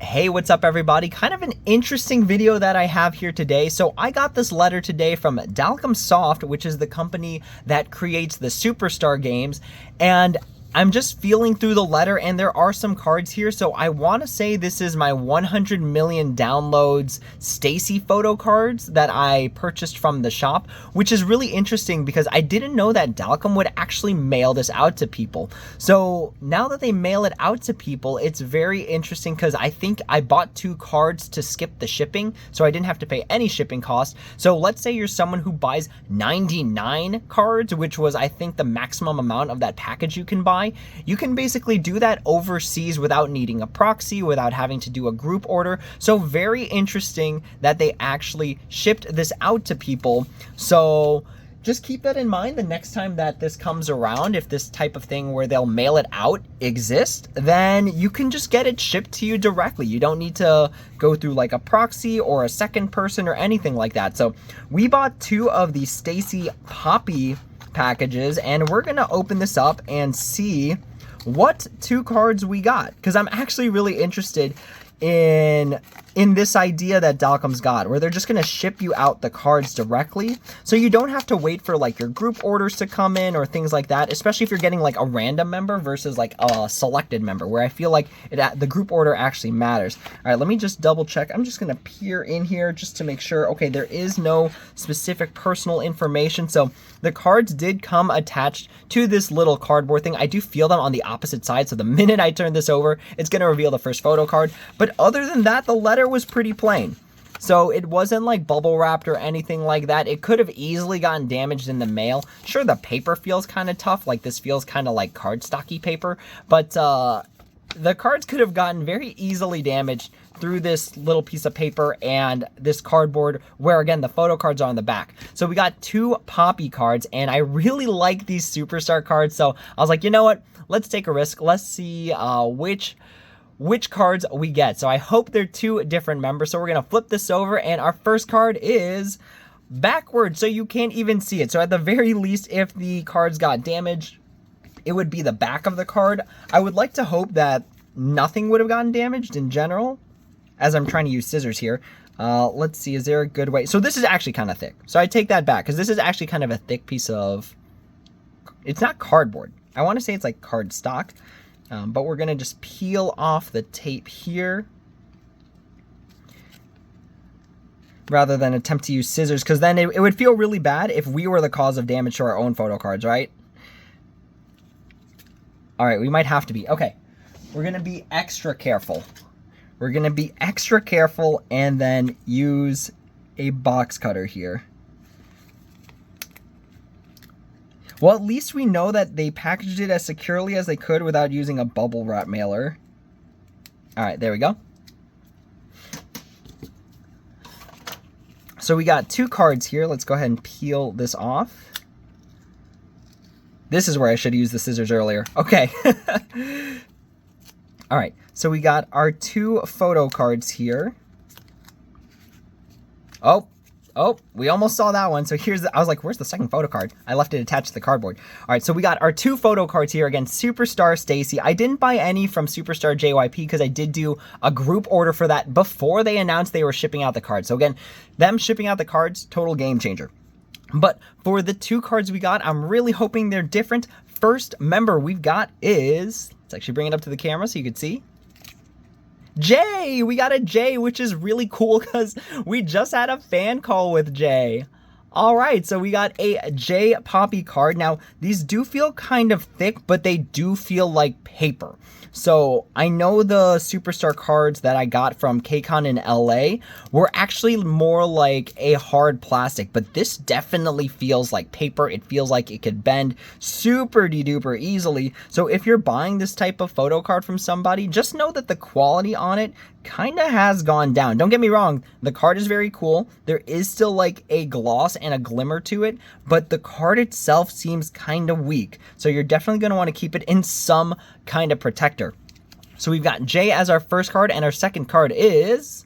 Hey, what's up everybody? Kind of an interesting video that I have here today. So I got this letter today from DALCOM Soft, which is the company that creates the Superstar games, and I'm just feeling through the letter and there are some cards here. So I want to say this is my 100 million downloads STAYC photo cards that I purchased from the shop, which is really interesting because I didn't know that DALCOM would actually mail this out to people. So now that they mail it out to people, it's very interesting because I think I bought 2 cards to skip the shipping, so I didn't have to pay any shipping cost. So let's say you're someone who buys 99 cards, which was I think the maximum amount of that package you can buy. You can basically do that overseas without needing a proxy, without having to do a group order. So very interesting that they actually shipped this out to people. So just keep that in mind the next time that this comes around. If this type of thing where they'll mail it out exists, then you can just get it shipped to you directly. You don't need to go through like a proxy or a second person or anything like that. So we bought 2 of the STAYC Poppy packages and we're gonna open this up and see what 2 cards we got, because I'm actually really interested in this idea that DALCOM's got, where they're just going to ship you out the cards directly, so you don't have to wait for like your group orders to come in or things like that, especially if you're getting like a random member versus like a selected member, where I feel like the group order actually matters. All right, let me just double check. I'm just going to peer in here just to make sure. Okay, there is no specific personal information. So the cards did come attached to this little cardboard thing. I do feel them on the opposite side, so the minute I turn this over, it's going to reveal the first photo card. But other than that, the letter was pretty plain. So it wasn't like bubble wrapped or anything like that. It could have easily gotten damaged in the mail. Sure, the paper feels kind of tough. Like this feels kind of like cardstocky paper, but the cards could have gotten very easily damaged through this little piece of paper and this cardboard, where again the photo cards are on the back. So we got 2 Poppy cards, and I really like these Superstar cards, so I was like, you know what, let's take a risk. Let's see which cards we get. So I hope they're 2 different members. So we're gonna flip this over, and our first card is backwards, so you can't even see it. So at the very least, if the cards got damaged, it would be the back of the card. I would like to hope that nothing would have gotten damaged in general, as I'm trying to use scissors here. Let's see, is there a good way? So this is actually kind of thick, so I take that back, because this is actually kind of a thick piece of, it's not cardboard. I want to say it's like card stock, but we're going to just peel off the tape here rather than attempt to use scissors, because then it would feel really bad if we were the cause of damage to our own photo cards, right? All right, we might have to be. Okay, we're going to be extra careful. We're going to be extra careful and then use a box cutter here. Well, at least we know that they packaged it as securely as they could without using a bubble wrap mailer. All right, there we go. So we got 2 cards here. Let's go ahead and peel this off. This is where I should have used the scissors earlier. Okay. All right, so we got our 2 photo cards here. Oh, we almost saw that one. So here's I was like, where's the second photo card? I left it attached to the cardboard. All right, so we got our 2 photo cards here. Again, Superstar STAYC. I didn't buy any from Superstar JYP because I did do a group order for that before they announced they were shipping out the cards. So again, them shipping out the cards, total game changer. But for the 2 cards we got, I'm really hoping they're different. First member we've got is, let's actually bring it up to the camera so you can see. Jay! We got a Jay, which is really cool because we just had a fan call with Jay. All right, so we got a Jay Poppy card. Now, these do feel kind of thick, but they do feel like paper. So I know the Superstar cards that I got from KCON in LA were actually more like a hard plastic, but this definitely feels like paper. It feels like it could bend super duper easily. So if you're buying this type of photo card from somebody, just know that the quality on it kind of has gone down. Don't get me wrong, the card is very cool. There is still like a gloss and a glimmer to it, but the card itself seems kind of weak. So you're definitely going to want to keep it in some kind of protector. So we've got Jay as our first card, and our second card is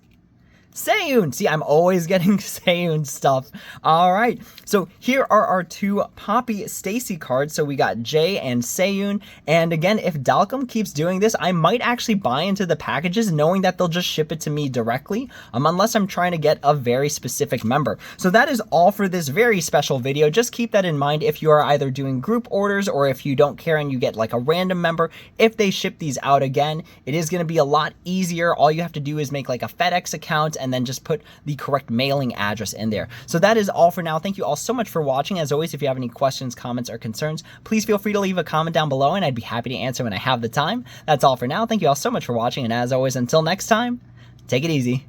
Seiyun. See, I'm always getting Seiyun stuff. All right, so here are our two Poppy STAYC cards. So we got Jay and Seiyun. And again, if DALCOM keeps doing this, I might actually buy into the packages knowing that they'll just ship it to me directly, unless I'm trying to get a very specific member. So that is all for this very special video. Just keep that in mind if you are either doing group orders or if you don't care and you get like a random member. If they ship these out again, it is going to be a lot easier. All you have to do is make like a FedEx account and then just put the correct mailing address in there. So that is all for now. Thank you all so much for watching. As always, if you have any questions, comments, or concerns, please feel free to leave a comment down below and I'd be happy to answer when I have the time. That's all for now. Thank you all so much for watching, and as always, until next time, take it easy.